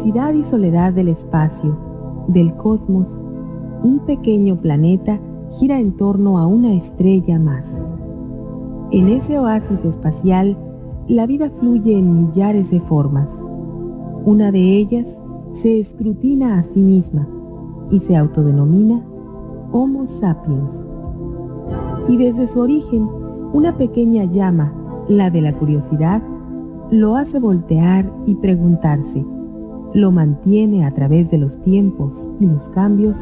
inmensidad y soledad del espacio, del cosmos, un pequeño planeta gira en torno a una estrella más. En ese oasis espacial, la vida fluye en millares de formas. Una de ellas se escrutina a sí misma y se autodenomina Homo sapiens. Y desde su origen, una pequeña llama, la de la curiosidad, lo hace voltear y preguntarse. Lo mantiene a través de los tiempos y los cambios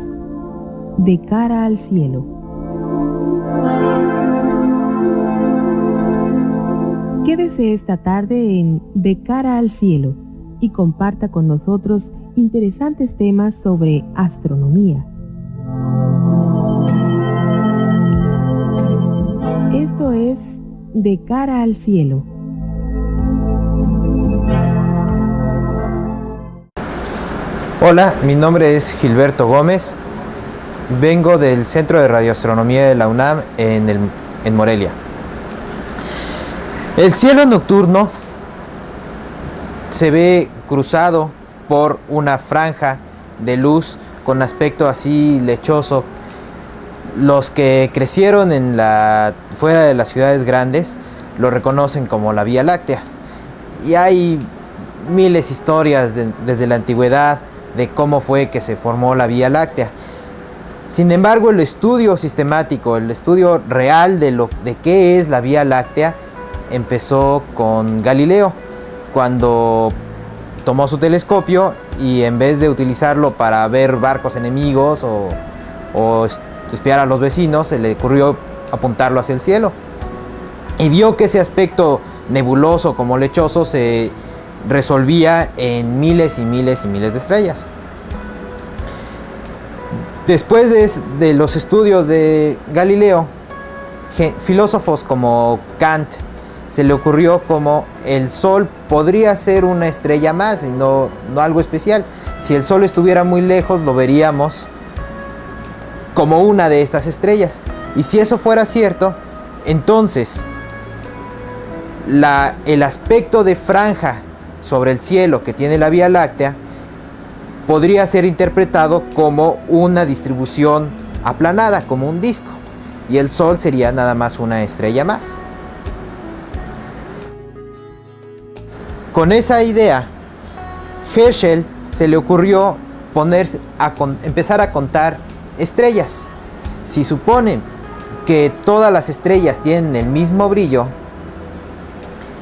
de cara al cielo. Quédese esta tarde en De cara al cielo y comparta con nosotros interesantes temas sobre astronomía. Esto es De cara al cielo. Hola, mi nombre es Gilberto Gómez. Vengo del Centro de Radioastronomía de la UNAM en Morelia. El cielo nocturno se ve cruzado por una franja de luz con aspecto así lechoso. Los que crecieron fuera de las ciudades grandes lo reconocen como la Vía Láctea. Y hay miles de historias desde la antigüedad de cómo fue que se formó la Vía Láctea. Sin embargo, el estudio sistemático, el estudio real de qué es la Vía Láctea empezó con Galileo, cuando tomó su telescopio y en vez de utilizarlo para ver barcos enemigos o espiar a los vecinos, se le ocurrió apuntarlo hacia el cielo. Y vio que ese aspecto nebuloso como lechoso se resolvía en miles y miles y miles de estrellas. Después de los estudios de Galileo, filósofos como Kant se le ocurrió como el Sol podría ser una estrella más y no algo especial. Si el Sol estuviera muy lejos, lo veríamos como una de estas estrellas. Y si eso fuera cierto, entonces el aspecto de franja sobre el cielo que tiene la Vía Láctea podría ser interpretado como una distribución aplanada, como un disco, y el Sol sería nada más una estrella más. Con esa idea, Herschel se le ocurrió empezar a contar estrellas. Si suponen que todas las estrellas tienen el mismo brillo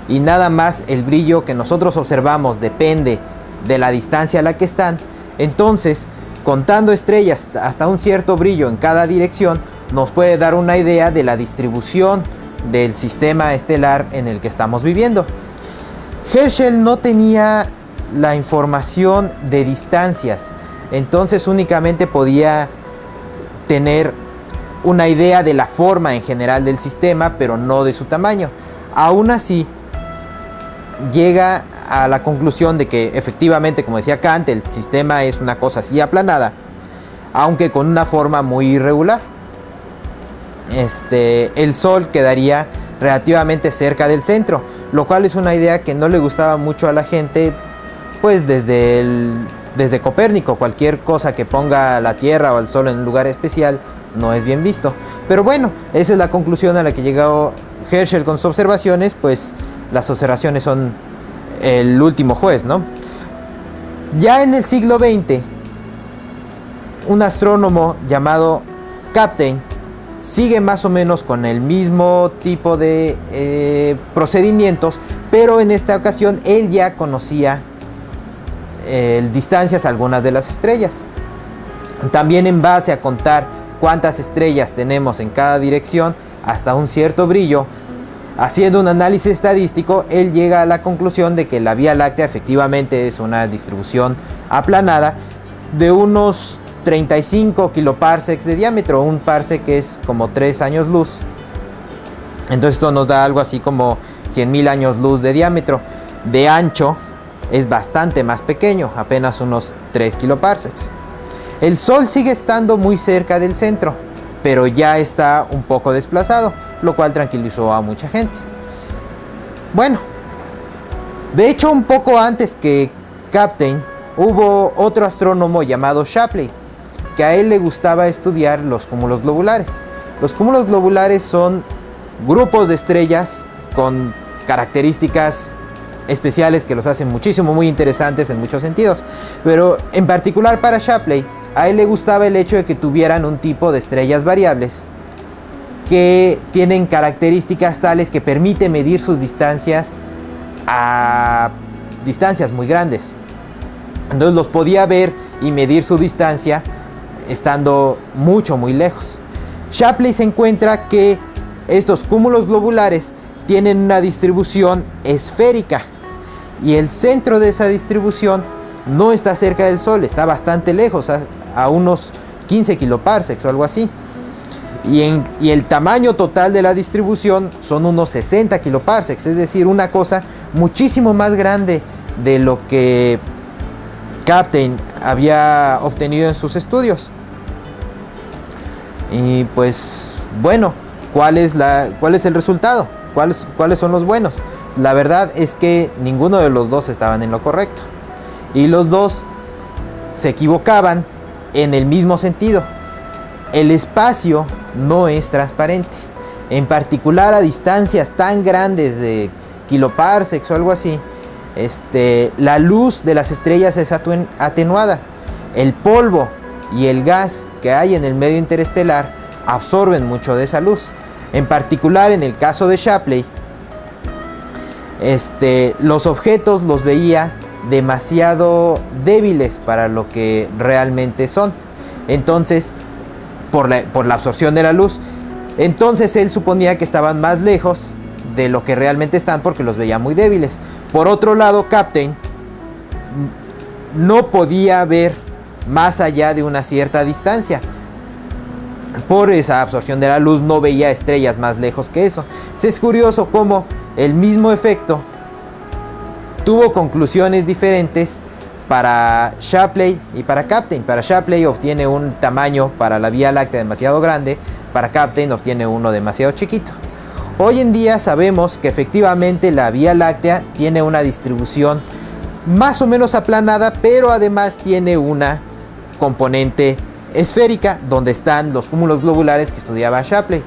y nada más el brillo que nosotros observamos depende de la distancia a la que están, entonces contando estrellas hasta un cierto brillo en cada dirección nos puede dar una idea de la distribución del sistema estelar en el que estamos viviendo. Herschel no tenía la información de distancias, entonces únicamente podía tener una idea de la forma en general del sistema, pero no de su tamaño. Aún así, llega a la conclusión de que efectivamente, como decía Kant, el sistema es una cosa así aplanada, aunque con una forma muy irregular. El Sol quedaría relativamente cerca del centro, lo cual es una idea que no le gustaba mucho a la gente, pues desde Copérnico. Cualquier cosa que ponga la Tierra o el Sol en un lugar especial no es bien visto. Pero bueno, esa es la conclusión a la que llegó Herschel con sus observaciones, pues las observaciones son el último juez, ¿no? Ya en el siglo XX, un astrónomo llamado Kapteyn sigue más o menos con el mismo tipo de procedimientos, pero en esta ocasión él ya conocía distancias a algunas de las estrellas. También en base a contar cuántas estrellas tenemos en cada dirección hasta un cierto brillo, haciendo un análisis estadístico, él llega a la conclusión de que la Vía Láctea efectivamente es una distribución aplanada de unos 35 kiloparsecs de diámetro. Un parsec es como 3 años luz. Entonces esto nos da algo así como 100.000 años luz de diámetro. De ancho es bastante más pequeño, apenas unos 3 kiloparsecs. El Sol sigue estando muy cerca del centro, pero ya está un poco desplazado, lo cual tranquilizó a mucha gente. Bueno, de hecho un poco antes que Kapteyn, hubo otro astrónomo llamado Shapley, que a él le gustaba estudiar los cúmulos globulares. Los cúmulos globulares son grupos de estrellas con características especiales que los hacen muchísimo, muy interesantes en muchos sentidos. Pero en particular para Shapley, a él le gustaba el hecho de que tuvieran un tipo de estrellas variables que tienen características tales que permite medir sus distancias a distancias muy grandes. Entonces los podía ver y medir su distancia estando muy lejos. Shapley se encuentra que estos cúmulos globulares tienen una distribución esférica y el centro de esa distribución no está cerca del Sol, está bastante lejos, a unos 15 kiloparsecs o algo así. Y el tamaño total de la distribución son unos 60 kiloparsecs, es decir, una cosa muchísimo más grande de lo que Kapteyn había obtenido en sus estudios. Y pues bueno, ¿cuál es el resultado? ¿Cuáles son los buenos? La verdad es que ninguno de los dos estaban en lo correcto. Y los dos se equivocaban en el mismo sentido. El espacio no es transparente. En particular a distancias tan grandes de kiloparsecs o algo así, la luz de las estrellas es atenuada. El polvo y el gas que hay en el medio interestelar absorben mucho de esa luz. En particular en el caso de Shapley, los objetos los veía demasiado débiles para lo que realmente son. Entonces, por la absorción de la luz, entonces él suponía que estaban más lejos de lo que realmente están porque los veía muy débiles. Por otro lado, Kapteyn no podía ver más allá de una cierta distancia. Por esa absorción de la luz no veía estrellas más lejos que eso. Entonces es curioso cómo el mismo efecto tuvo conclusiones diferentes para Shapley y para Kapteyn. Para Shapley obtiene un tamaño para la Vía Láctea demasiado grande, para Kapteyn obtiene uno demasiado chiquito. Hoy en día sabemos que efectivamente la Vía Láctea tiene una distribución más o menos aplanada, pero además tiene una componente esférica donde están los cúmulos globulares que estudiaba Shapley.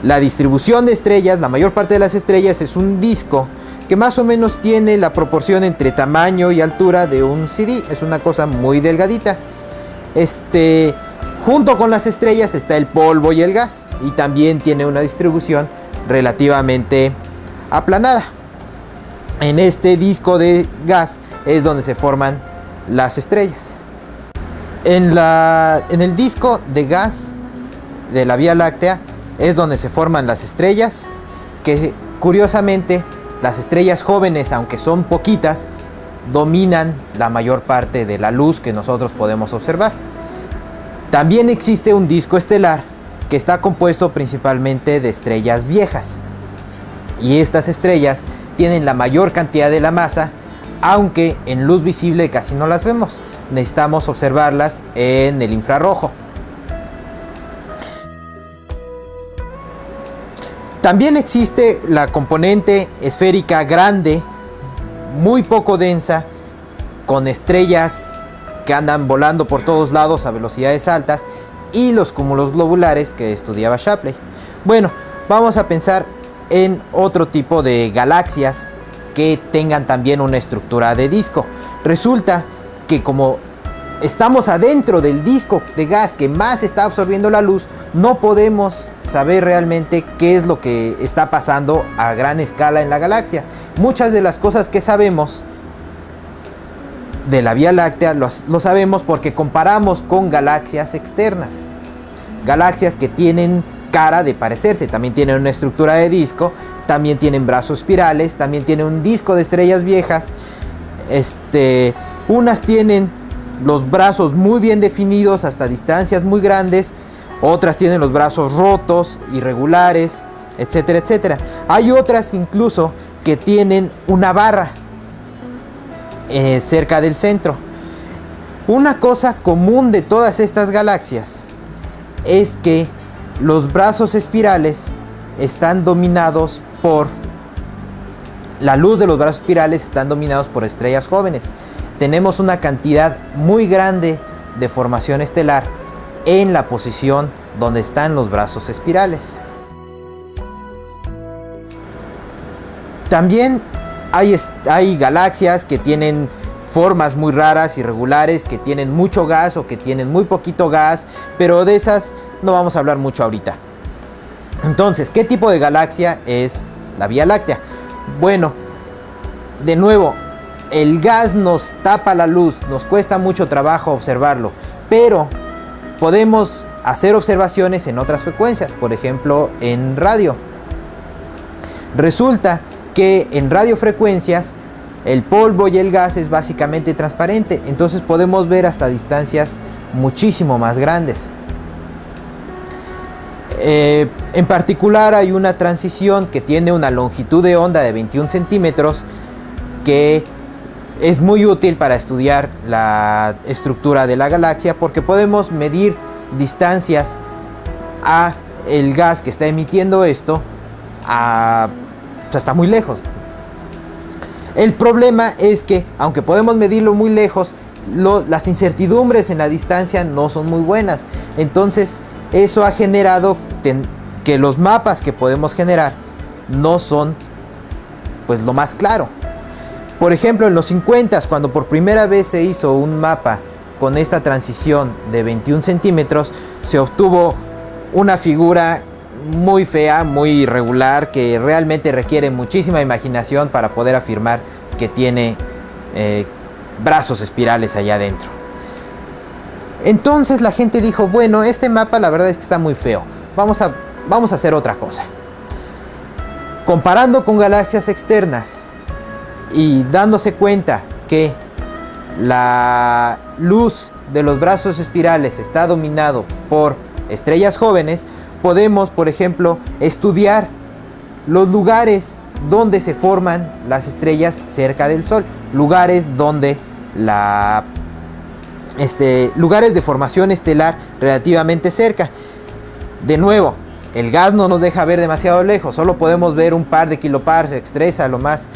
La distribución de estrellas, la mayor parte de las estrellas es un disco que más o menos tiene la proporción entre tamaño y altura de un CD. Es una cosa muy delgadita. Junto con las estrellas está el polvo y el gas, y también tiene una distribución relativamente aplanada. En este disco de gas es donde se forman las estrellas. En el disco de gas de la Vía Láctea es donde se forman las estrellas, que curiosamente las estrellas jóvenes, aunque son poquitas, dominan la mayor parte de la luz que nosotros podemos observar. También existe un disco estelar que está compuesto principalmente de estrellas viejas, y estas estrellas tienen la mayor cantidad de la masa, aunque en luz visible casi no las vemos. Necesitamos observarlas en el infrarrojo. También existe la componente esférica grande, muy poco densa, con estrellas que andan volando por todos lados a velocidades altas, y los cúmulos globulares que estudiaba Shapley. Bueno, vamos a pensar en otro tipo de galaxias que tengan también una estructura de disco. Resulta que como estamos adentro del disco de gas que más está absorbiendo la luz, no podemos saber realmente qué es lo que está pasando a gran escala en la galaxia. Muchas de las cosas que sabemos de la Vía Láctea lo sabemos porque comparamos con galaxias externas. Galaxias que tienen cara de parecerse, también tienen una estructura de disco, también tienen brazos espirales, también tienen un disco de estrellas viejas. Unas tienen los brazos muy bien definidos hasta distancias muy grandes, otras tienen los brazos rotos, irregulares, etcétera, etcétera. Hay otras incluso que tienen una barra cerca del centro. Una cosa común de todas estas galaxias es que los brazos espirales están dominados por la luz de los brazos espirales están dominados por estrellas jóvenes. Tenemos una cantidad muy grande de formación estelar en la posición donde están los brazos espirales. También hay galaxias que tienen formas muy raras, irregulares, que tienen mucho gas o que tienen muy poquito gas, pero de esas no vamos a hablar mucho ahorita. Entonces, ¿qué tipo de galaxia es la Vía Láctea? Bueno, de nuevo, el gas nos tapa la luz, nos cuesta mucho trabajo observarlo, pero podemos hacer observaciones en otras frecuencias, por ejemplo en radio. Resulta que en radiofrecuencias el polvo y el gas es básicamente transparente, entonces podemos ver hasta distancias muchísimo más grandes. En particular hay una transición que tiene una longitud de onda de 21 centímetros que es muy útil para estudiar la estructura de la galaxia, porque podemos medir distancias a el gas que está emitiendo esto hasta muy lejos. El problema es que aunque podemos medirlo muy lejos, las incertidumbres en la distancia no son muy buenas. Entonces eso ha generado que los mapas que podemos generar no son pues lo más claro. Por ejemplo, en los 50s, cuando por primera vez se hizo un mapa con esta transición de 21 centímetros, se obtuvo una figura muy fea, muy irregular, que realmente requiere muchísima imaginación para poder afirmar que tiene brazos espirales allá adentro. Entonces la gente dijo, bueno, este mapa la verdad es que está muy feo, vamos a hacer otra cosa. Comparando con galaxias externas y dándose cuenta que la luz de los brazos espirales está dominado por estrellas jóvenes, podemos, por ejemplo, estudiar los lugares donde se forman las estrellas cerca del Sol, lugares donde lugares de formación estelar relativamente cerca. De nuevo, el gas no nos deja ver demasiado lejos, solo podemos ver un par de kiloparsecs, 3 a lo más,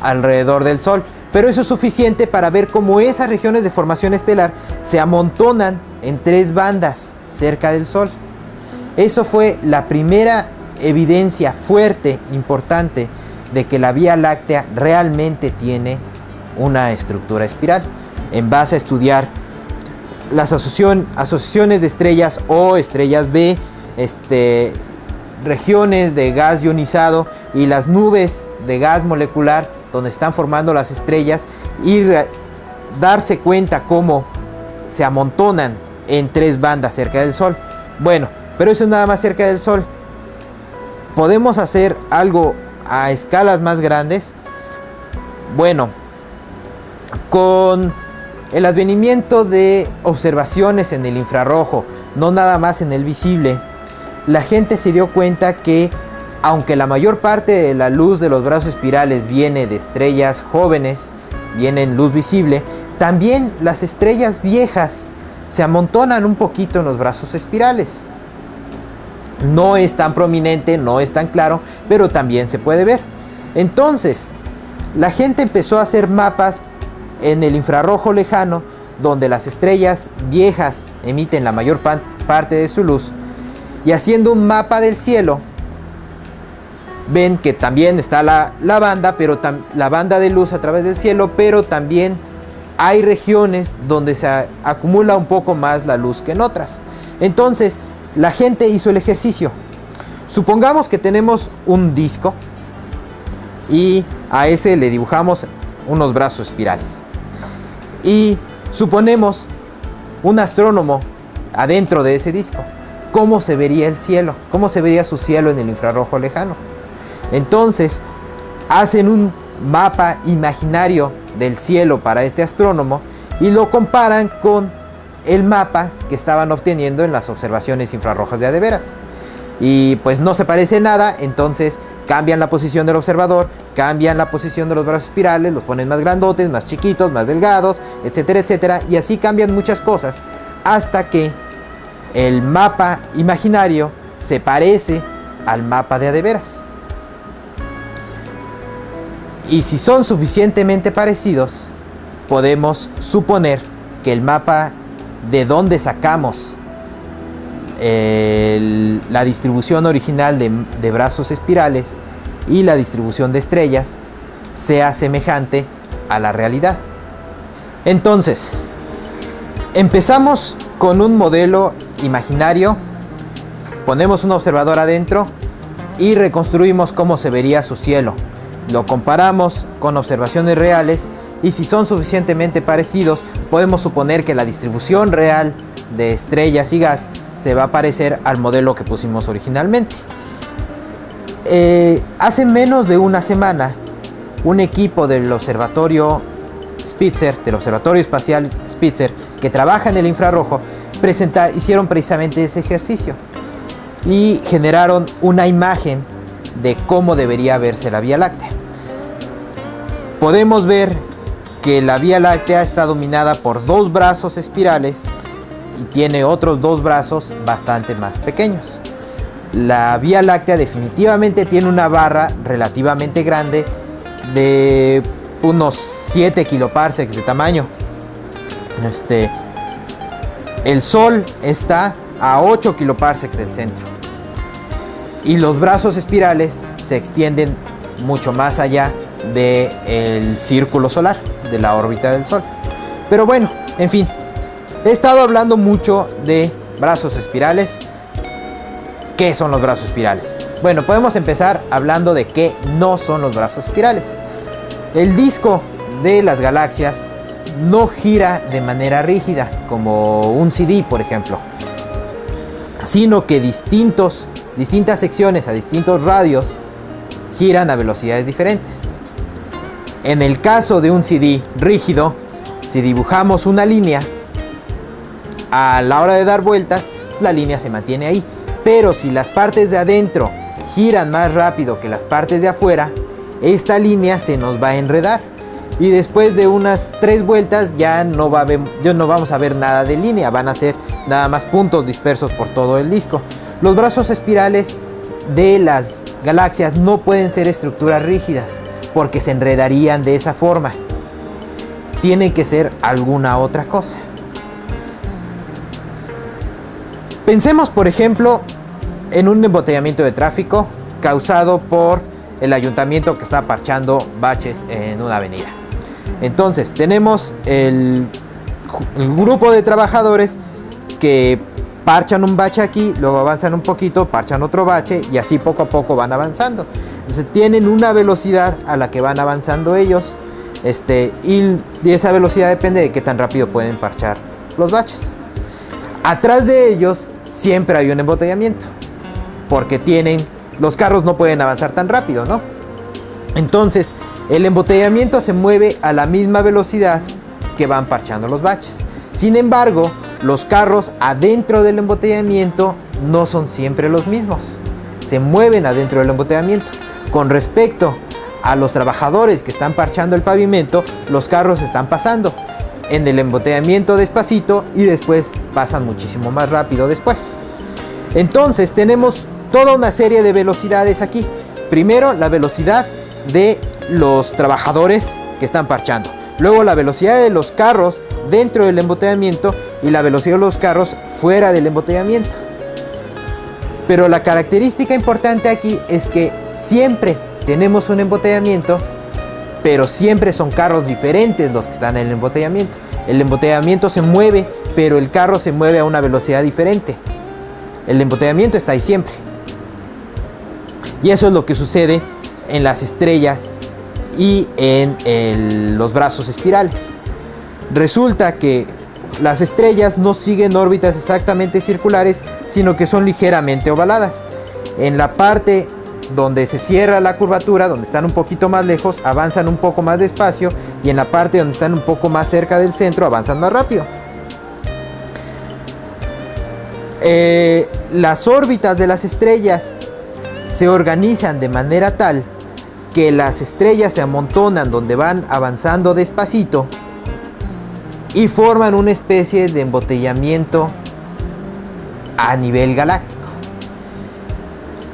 alrededor del Sol, pero eso es suficiente para ver cómo esas regiones de formación estelar se amontonan en 3 bandas cerca del Sol. Eso fue la primera evidencia fuerte, importante, de que la Vía Láctea realmente tiene una estructura espiral, en base a estudiar las asociaciones de estrellas O, estrellas B, regiones de gas ionizado y las nubes de gas molecular donde están formando las estrellas, y darse cuenta cómo se amontonan en 3 bandas cerca del Sol. Bueno, pero eso es nada más cerca del Sol. ¿Podemos hacer algo a escalas más grandes? Bueno, con el advenimiento de observaciones en el infrarrojo, no nada más en el visible, la gente se dio cuenta que aunque la mayor parte de la luz de los brazos espirales viene de estrellas jóvenes, viene en luz visible, también las estrellas viejas se amontonan un poquito en los brazos espirales. No es tan prominente, no es tan claro, pero también se puede ver. Entonces, la gente empezó a hacer mapas en el infrarrojo lejano, donde las estrellas viejas emiten la mayor parte de su luz, y haciendo un mapa del cielo, ven que también está la banda, pero la banda de luz a través del cielo, pero también hay regiones donde se acumula un poco más la luz que en otras. Entonces, la gente hizo el ejercicio. Supongamos que tenemos un disco y a ese le dibujamos unos brazos espirales. Y suponemos un astrónomo adentro de ese disco. ¿Cómo se vería el cielo? ¿Cómo se vería su cielo en el infrarrojo lejano? Entonces, hacen un mapa imaginario del cielo para este astrónomo y lo comparan con el mapa que estaban obteniendo en las observaciones infrarrojas de veras. Y pues no se parece nada, entonces cambian la posición del observador, cambian la posición de los brazos espirales, los ponen más grandotes, más chiquitos, más delgados, etcétera, etcétera, y así cambian muchas cosas hasta que el mapa imaginario se parece al mapa de veras. Y si son suficientemente parecidos, podemos suponer que el mapa de donde sacamos la distribución original de brazos espirales y la distribución de estrellas sea semejante a la realidad. Entonces, empezamos con un modelo imaginario, ponemos un observador adentro y reconstruimos cómo se vería su cielo. Lo comparamos con observaciones reales y si son suficientemente parecidos, podemos suponer que la distribución real de estrellas y gas se va a parecer al modelo que pusimos originalmente. Hace menos de una semana, un equipo del observatorio Spitzer, del observatorio espacial Spitzer, que trabaja en el infrarrojo, hicieron precisamente ese ejercicio y generaron una imagen de cómo debería verse la Vía Láctea. Podemos ver que la Vía Láctea está dominada por dos brazos espirales y tiene otros dos brazos bastante más pequeños. La Vía Láctea definitivamente tiene una barra relativamente grande de unos 7 kiloparsecs de tamaño. El Sol está a 8 kiloparsecs del centro y los brazos espirales se extienden mucho más allá del círculo solar, de la órbita del Sol. Pero bueno, en fin, he estado hablando mucho de brazos espirales. ¿Qué son los brazos espirales? Bueno, podemos empezar hablando de qué no son los brazos espirales. El disco de las galaxias no gira de manera rígida, como un CD, por ejemplo, sino que distintas secciones a distintos radios giran a velocidades diferentes. En el caso de un CD rígido, si dibujamos una línea, a la hora de dar vueltas, la línea se mantiene ahí. Pero si las partes de adentro giran más rápido que las partes de afuera, esta línea se nos va a enredar. Y después de unas 3 vueltas ya no vamos a ver nada de línea, van a ser nada más puntos dispersos por todo el disco. Los brazos espirales de las galaxias no pueden ser estructuras rígidas, porque se enredarían de esa forma. Tiene que ser alguna otra cosa. Pensemos, por ejemplo, en un embotellamiento de tráfico causado por el ayuntamiento que está parchando baches en una avenida. Entonces, tenemos el grupo de trabajadores que parchan un bache aquí, luego avanzan un poquito, parchan otro bache y así poco a poco van avanzando. Entonces tienen una velocidad a la que van avanzando ellos, y esa velocidad depende de qué tan rápido pueden parchar los baches. Atrás de ellos siempre hay un embotellamiento, porque los carros no pueden avanzar tan rápido, ¿no? Entonces el embotellamiento se mueve a la misma velocidad que van parchando los baches. Sin embargo, los carros adentro del embotellamiento no son siempre los mismos, se mueven adentro del embotellamiento. Con respecto a los trabajadores que están parchando el pavimento, los carros están pasando en el embotellamiento despacito y después pasan muchísimo más rápido después. Entonces tenemos toda una serie de velocidades aquí. Primero, la velocidad de los trabajadores que están parchando. Luego, la velocidad de los carros dentro del embotellamiento y la velocidad de los carros fuera del embotellamiento. Pero la característica importante aquí es que siempre tenemos un embotellamiento, pero siempre son carros diferentes los que están en el embotellamiento. El embotellamiento se mueve, pero el carro se mueve a una velocidad diferente. El embotellamiento está ahí siempre. Y eso es lo que sucede en las estrellas y en los brazos espirales. Resulta que las estrellas no siguen órbitas exactamente circulares, sino que son ligeramente ovaladas. En la parte donde se cierra la curvatura, donde están un poquito más lejos, avanzan un poco más despacio, y en la parte donde están un poco más cerca del centro, avanzan más rápido. Las órbitas de las estrellas se organizan de manera tal que las estrellas se amontonan donde van avanzando despacito y forman una especie de embotellamiento a nivel galáctico.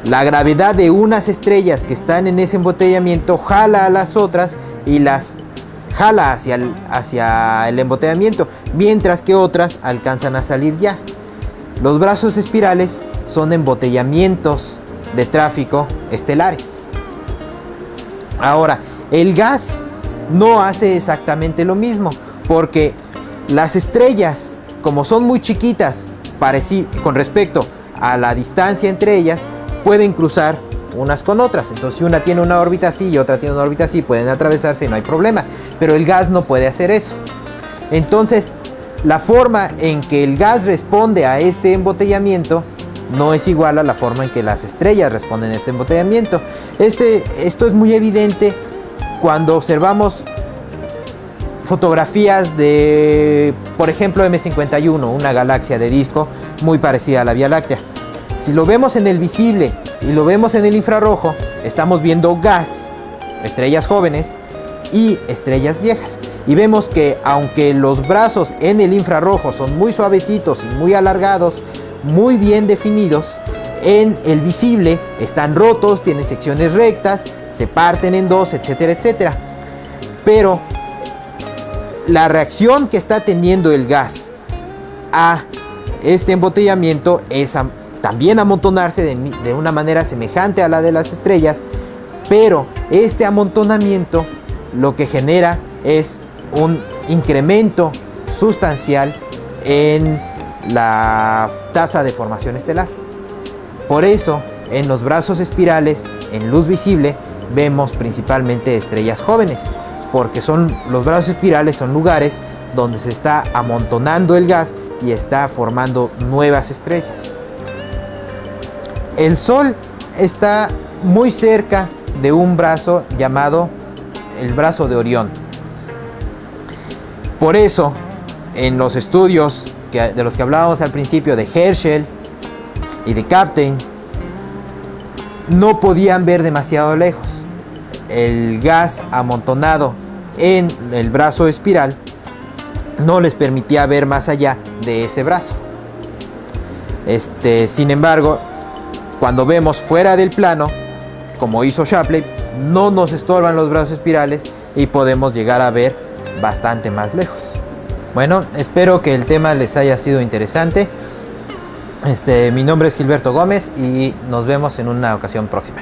La gravedad de unas estrellas que están en ese embotellamiento jala a las otras y las jala hacia el embotellamiento, mientras que otras alcanzan a salir ya. Los brazos espirales son embotellamientos de tráfico estelares. Ahora, el gas no hace exactamente lo mismo, porque las estrellas, como son muy chiquitas con respecto a la distancia entre ellas, pueden cruzar unas con otras. Entonces, si una tiene una órbita así y otra tiene una órbita así, pueden atravesarse y no hay problema. Pero el gas no puede hacer eso. Entonces, la forma en que el gas responde a este embotellamiento no es igual a la forma en que las estrellas responden a este embotellamiento. Esto es muy evidente cuando observamos fotografías de, por ejemplo, M51, una galaxia de disco muy parecida a la Vía Láctea. Si lo vemos en el visible y lo vemos en el infrarrojo, estamos viendo gas, estrellas jóvenes y estrellas viejas. Y vemos que aunque los brazos en el infrarrojo son muy suavecitos y muy alargados, muy bien definidos, en el visible están rotos, tienen secciones rectas, se parten en dos, etcétera, etcétera. Pero la reacción que está teniendo el gas a este embotellamiento es también amontonarse de una manera semejante a la de las estrellas, pero este amontonamiento lo que genera es un incremento sustancial en la tasa de formación estelar. Por eso, en los brazos espirales, en luz visible, vemos principalmente estrellas jóvenes, porque los brazos espirales son lugares donde se está amontonando el gas y está formando nuevas estrellas. El Sol está muy cerca de un brazo llamado el brazo de Orión. Por eso, en los estudios de los que hablábamos al principio, de Herschel y de Kapteyn, no podían ver demasiado lejos. El gas amontonado en el brazo espiral no les permitía ver más allá de ese brazo. Sin embargo, cuando vemos fuera del plano, como hizo Shapley, no nos estorban los brazos espirales y podemos llegar a ver bastante más lejos. Bueno, espero que el tema les haya sido interesante. Mi nombre es Gilberto Gómez y nos vemos en una ocasión próxima.